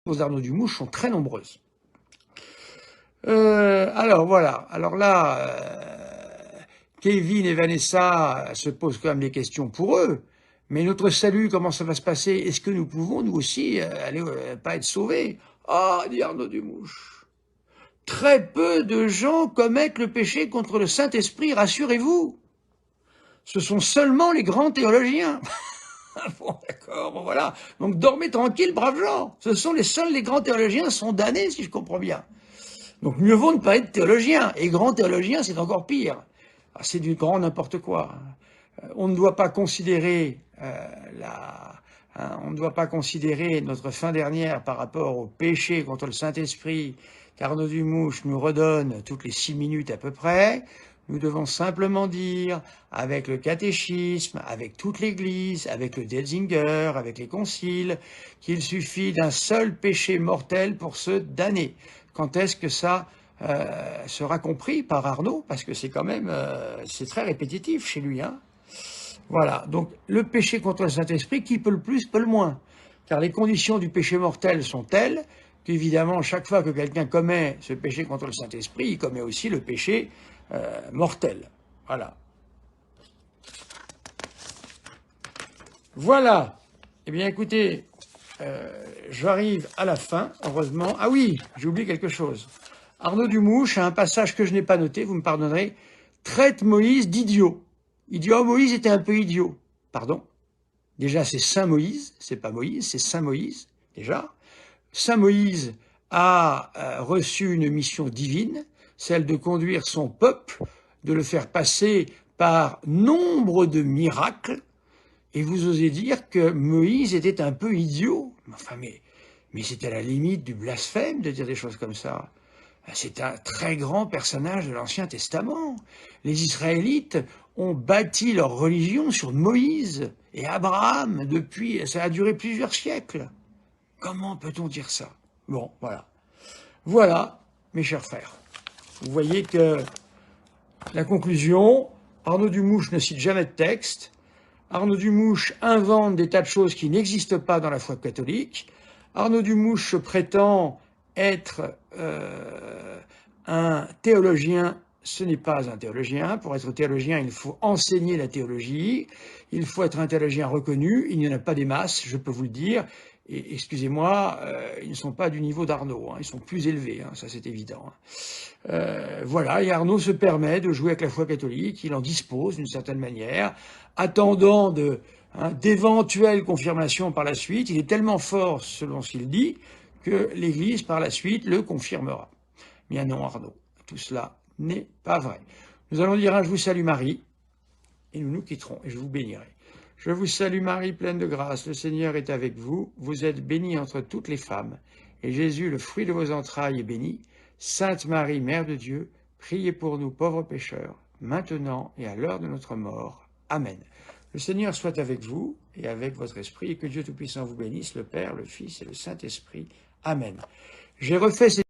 aux Arnaud Dumouche sont très nombreuses. Alors voilà, alors là, Kevin et Vanessa se posent quand même des questions pour eux, mais notre salut, comment ça va se passer? Est-ce que nous pouvons, nous aussi, aller pas être sauvés? Ah, dit Arnaud Dumouche, très peu de gens commettent le péché contre le Saint-Esprit, rassurez-vous. Ce sont seulement les grands théologiens. Bon, d'accord, bon, voilà. Donc dormez tranquille, braves gens. Ce sont les grands théologiens sont damnés, si je comprends bien. Donc mieux vaut ne pas être théologien. Et grand théologien, c'est encore pire. C'est du grand n'importe quoi. On ne doit pas considérer on ne doit pas considérer notre fin dernière par rapport au péché contre le Saint-Esprit qu'Arnaud Dumouche nous redonne toutes les 6 minutes à peu près. Nous devons simplement dire, avec le catéchisme, avec toute l'Église, avec le Detzinger, avec les conciles, qu'il suffit d'un seul péché mortel pour se damner. Quand est-ce que ça sera compris par Arnaud? Parce que c'est quand même, c'est très répétitif chez lui, hein. Voilà, donc le péché contre le Saint-Esprit, qui peut le plus, peut le moins. Car les conditions du péché mortel sont telles qu'évidemment, chaque fois que quelqu'un commet ce péché contre le Saint-Esprit, il commet aussi le péché mortel. Voilà. Voilà. Eh bien, écoutez, j'arrive à la fin, heureusement. Ah oui, j'ai oublié quelque chose. Arnaud Dumouche a un passage que je n'ai pas noté, vous me pardonnerez, traite Moïse d'idiot. Il dit « Oh, Moïse était un peu idiot ». Pardon. Déjà, c'est Saint Moïse, c'est pas Moïse, c'est Saint Moïse, déjà. Saint Moïse a reçu une mission divine, celle de conduire son peuple, de le faire passer par nombre de miracles, et vous osez dire que Moïse était un peu idiot. Enfin, mais c'est à la limite du blasphème de dire des choses comme ça. C'est un très grand personnage de l'Ancien Testament. Les Israélites ont bâti leur religion sur Moïse et Abraham depuis, ça a duré plusieurs siècles. Comment peut-on dire ça? Bon, voilà. Voilà, mes chers frères. Vous voyez que la conclusion, Arnaud Dumouche ne cite jamais de texte. Arnaud Dumouche invente des tas de choses qui n'existent pas dans la foi catholique. Arnaud Dumouche se prétend être un théologien. Ce n'est pas un théologien. Pour être théologien, il faut enseigner la théologie. Il faut être un théologien reconnu. Il n'y en a pas des masses, je peux vous le dire. Et excusez-moi, ils ne sont pas du niveau d'Arnaud. Hein. Ils sont plus élevés, hein, ça c'est évident. Voilà, et Arnaud se permet de jouer avec la foi catholique. Il en dispose d'une certaine manière, attendant d'éventuelles confirmations par la suite. Il est tellement fort, selon ce qu'il dit, que l'Église, par la suite, le confirmera. Bien non, Arnaud, tout cela n'est pas vrai. Nous allons dire un « Je vous salue Marie » et nous nous quitterons et je vous bénirai. Je vous salue Marie, pleine de grâce, le Seigneur est avec vous. Vous êtes bénie entre toutes les femmes, et Jésus, le fruit de vos entrailles, est béni. Sainte Marie, Mère de Dieu, priez pour nous pauvres pécheurs, maintenant et à l'heure de notre mort. Amen. Le Seigneur soit avec vous et avec votre esprit, et que Dieu Tout-Puissant vous bénisse, le Père, le Fils et le Saint-Esprit. Amen. J'ai refait ces